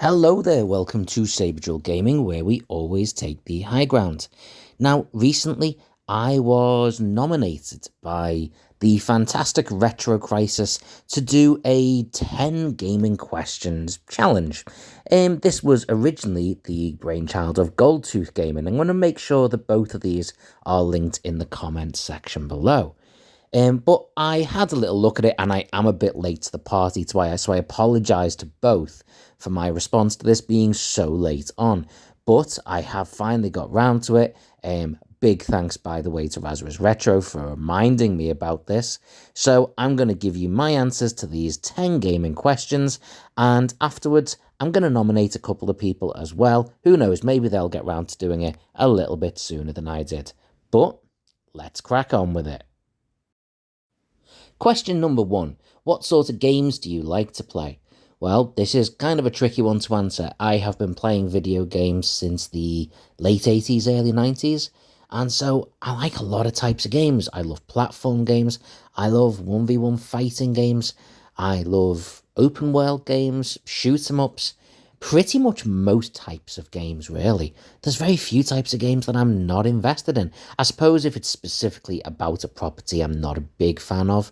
Hello there, welcome to Saberduelgaming, where we always take the high ground. Now, recently, I was nominated by the fantastic RetroCrisis to do a 10 gaming questions challenge. This was originally the brainchild of Gold2thgaming. I'm going to make sure that both of these are linked in the comments section below. But I had a little look at it and I am a bit late to the party, so I apologise to both for my response to this being so late on. But I have finally got round to it. Big thanks, by the way, to Razor's Retro for reminding me about this. So I'm going to give you my answers to these 10 gaming questions, and afterwards I'm going to nominate a couple of people as well. Who knows, maybe they'll get round to doing it a little bit sooner than I did. But let's crack on with it. Question number 1. What sort of games do you like to play? Well, this is kind of a tricky one to answer. I have been playing video games since the late 80s, early 90s, and so I like a lot of types of games. I love platform games, I love 1v1 fighting games, I love open world games, shoot 'em ups, pretty much most types of games, really. There's very few types of games that I'm not invested in. I suppose if it's specifically about a property I'm not a big fan of.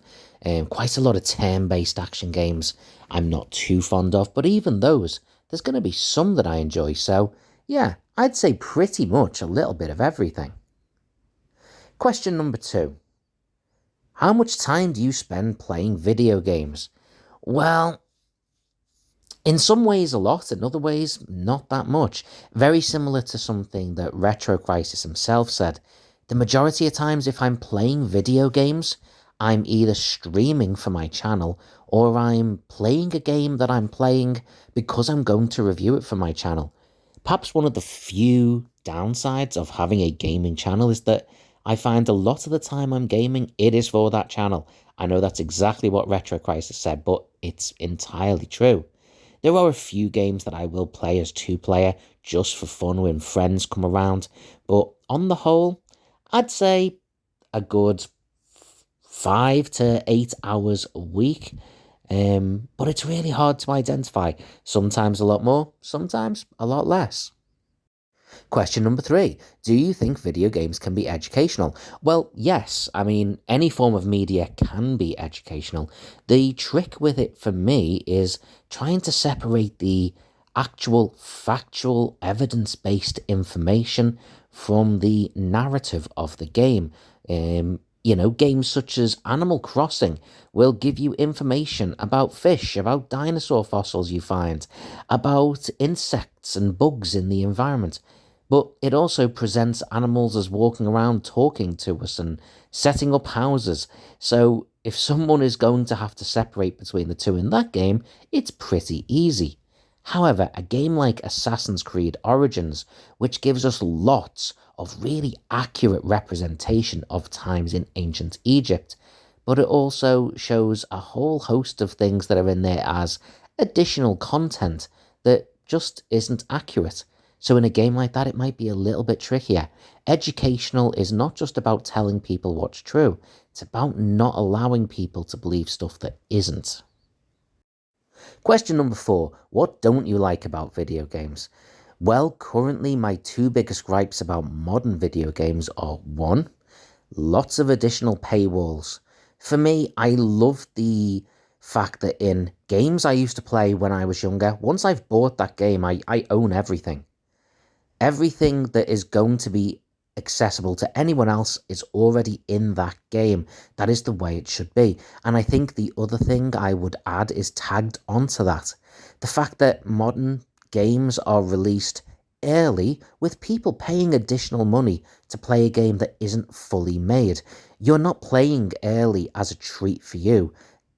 Quite a lot of turn-based action games I'm not too fond of, but even those, there's going to be some that I enjoy, so yeah, I'd say pretty much a little bit of everything. Question number 2. How much time do you spend playing video games? Well, in some ways a lot, in other ways not that much. Very similar to something that RetroCrisis himself said. The majority of times if I'm playing video games, I'm either streaming for my channel or I'm playing a game that I'm playing because I'm going to review it for my channel. Perhaps one of the few downsides of having a gaming channel is that I find a lot of the time I'm gaming, it is for that channel. I know that's exactly what RetroCrisis said, but it's entirely true. There are a few games that I will play as 2-player just for fun when friends come around, but on the whole, I'd say a good 5 to 8 hours a week, but it's really hard to identify. Sometimes a lot more, sometimes a lot less. Question number 3. Do you think video games can be educational? Well, yes. I mean, any form of media can be educational. The trick with it for me is trying to separate the actual factual evidence-based information from the narrative of the game. Games such as Animal Crossing will give you information about fish, about dinosaur fossils you find, about insects and bugs in the environment. But it also presents animals as walking around talking to us and setting up houses. So if someone is going to have to separate between the two in that game, it's pretty easy. However, a game like Assassin's Creed Origins, which gives us lots of really accurate representation of times in ancient Egypt, but it also shows a whole host of things that are in there as additional content that just isn't accurate. So in a game like that, it might be a little bit trickier. Educational is not just about telling people what's true, it's about not allowing people to believe stuff that isn't. Question number 4. What don't you like about video games? Well, currently my 2 biggest gripes about modern video games are 1. Lots of additional paywalls. For me, I love the fact that in games I used to play when I was younger, once I've bought that game, I own everything. Everything that is going to be accessible to anyone else is already in that game. That is the way it should be. And I think the other thing I would add is tagged onto that. The fact that modern games are released early with people paying additional money to play a game that isn't fully made. You're not playing early as a treat for you.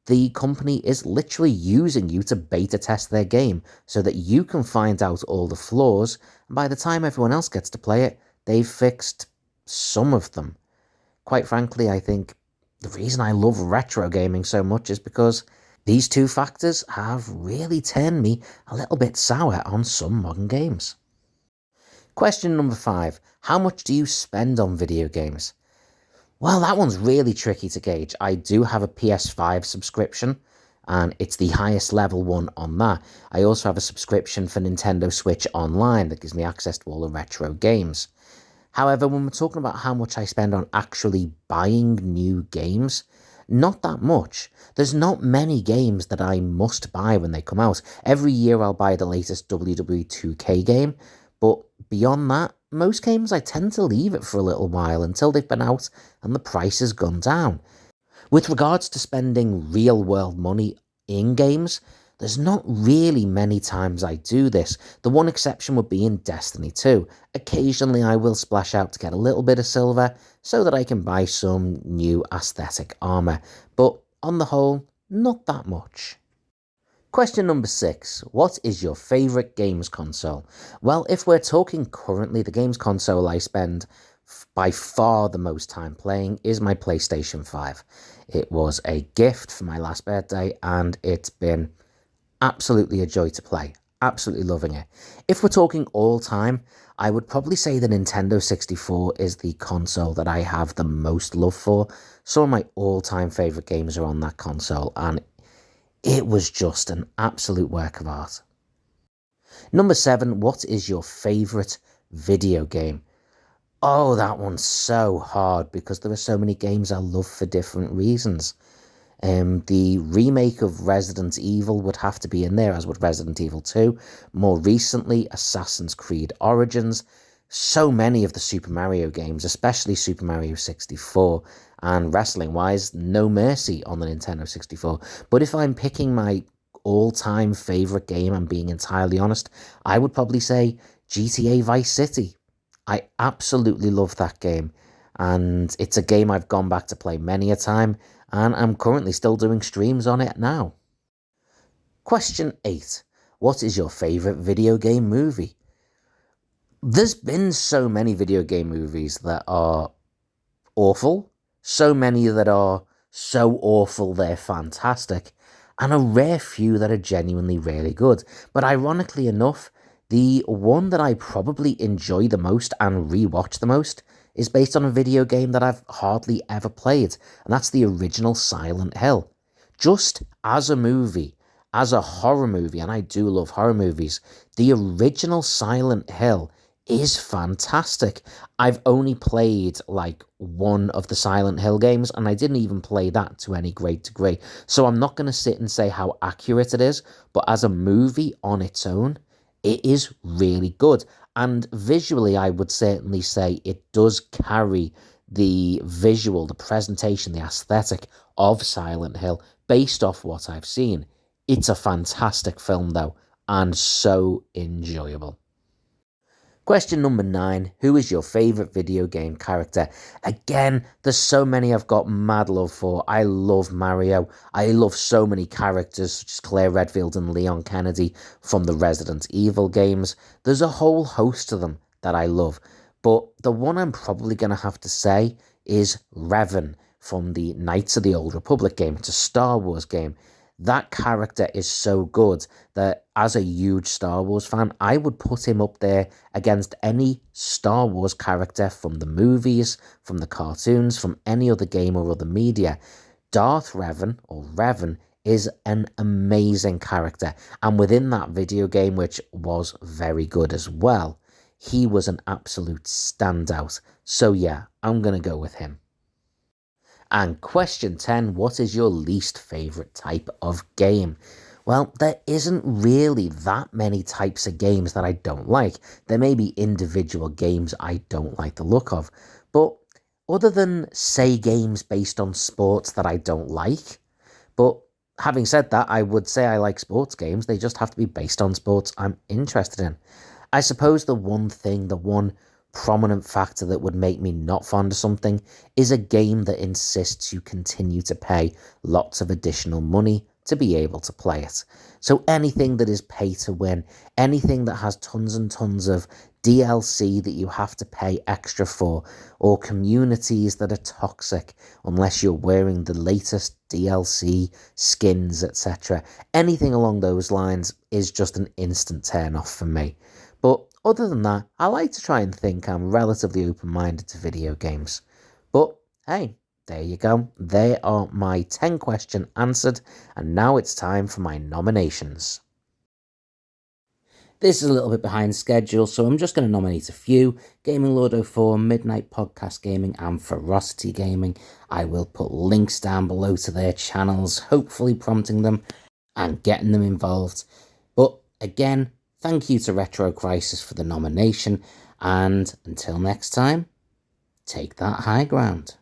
The company is literally using you to beta test their game so that you can find out all the flaws, and by the time everyone else gets to play it, they've fixed some of them. Quite frankly, I think the reason I love retro gaming so much is because these 2 factors have really turned me a little bit sour on some modern games. Question number 5. How much do you spend on video games? Well, that one's really tricky to gauge. I do have a PS5 subscription, and it's the highest level one on that. I also have a subscription for Nintendo Switch Online that gives me access to all the retro games. However, when we're talking about how much I spend on actually buying new games, not that much. There's not many games that I must buy when they come out. Every year I'll buy the latest WWE 2K game, but beyond that, most games I tend to leave it for a little while until they've been out and the price has gone down. With regards to spending real world money in games, there's not really many times I do this. The one exception would be in Destiny 2. Occasionally I will splash out to get a little bit of silver so that I can buy some new aesthetic armour, but on the whole, not that much. Question number 6. What is your favourite games console? Well, if we're talking currently, the games console I spend by far the most time playing is my PlayStation 5. It was a gift for my last birthday and it's been absolutely a joy to play. Absolutely loving it. If we're talking all time, I would probably say the Nintendo 64 is the console that I have the most love for. Some of my all-time favourite games are on that console and it was just an absolute work of art. Number 7, what is your favourite video game? Oh, that one's so hard because there are so many games I love for different reasons. The remake of Resident Evil would have to be in there, as would Resident Evil 2. More recently, Assassin's Creed Origins. So many of the Super Mario games, especially Super Mario 64. And wrestling-wise, No Mercy on the Nintendo 64. But if I'm picking my all-time favourite game, I'm being entirely honest, I would probably say GTA Vice City. I absolutely love that game. And it's a game I've gone back to play many a time, and I'm currently still doing streams on it now. Question 8. What is your favourite video game movie? There's been so many video game movies that are awful, so many that are so awful they're fantastic, and a rare few that are genuinely really good. But ironically enough, the one that I probably enjoy the most and rewatch the most is based on a video game that I've hardly ever played, and that's the original Silent Hill. Just as a movie, as a horror movie, and I do love horror movies, the original Silent Hill is fantastic. I've only played like one of the Silent Hill games, and I didn't even play that to any great degree, so I'm not going to sit and say how accurate it is, but as a movie on its own, it is really good. And visually, I would certainly say it does carry the visual, the presentation, the aesthetic of Silent Hill based off what I've seen. It's a fantastic film, though, and so enjoyable. Question number 9. Who is your favourite video game character? Again, there's so many I've got mad love for. I love Mario. I love so many characters such as Claire Redfield and Leon Kennedy from the Resident Evil games. There's a whole host of them that I love. But the one I'm probably going to have to say is Revan from the Knights of the Old Republic game. It's a Star Wars game. That character is so good that as a huge Star Wars fan, I would put him up there against any Star Wars character from the movies, from the cartoons, from any other game or other media. Darth Revan, or Revan, is an amazing character. And within that video game, which was very good as well, he was an absolute standout. So yeah, I'm going to go with him. And question 10, what is your least favourite type of game? Well, there isn't really that many types of games that I don't like. There may be individual games I don't like the look of, but other than, say, games based on sports that I don't like, but having said that, I would say I like sports games, they just have to be based on sports I'm interested in. I suppose the one prominent factor that would make me not fond of something is a game that insists you continue to pay lots of additional money to be able to play it. So anything that is pay to win, anything that has tons and tons of DLC that you have to pay extra for, or communities that are toxic unless you're wearing the latest DLC, skins, etc. Anything along those lines is just an instant turn off for me. But other than that, I like to try and think I'm relatively open-minded to video games. But hey, there you go. They are my 10-question answered, and now it's time for my nominations. This is a little bit behind schedule, so I'm just going to nominate a few. Gaming Lord 04, Midnight Podcast Gaming, and Ferocity Gaming. I will put links down below to their channels, hopefully prompting them and getting them involved. But again, thank you to RetroCrisis for the nomination, and until next time, take that high ground.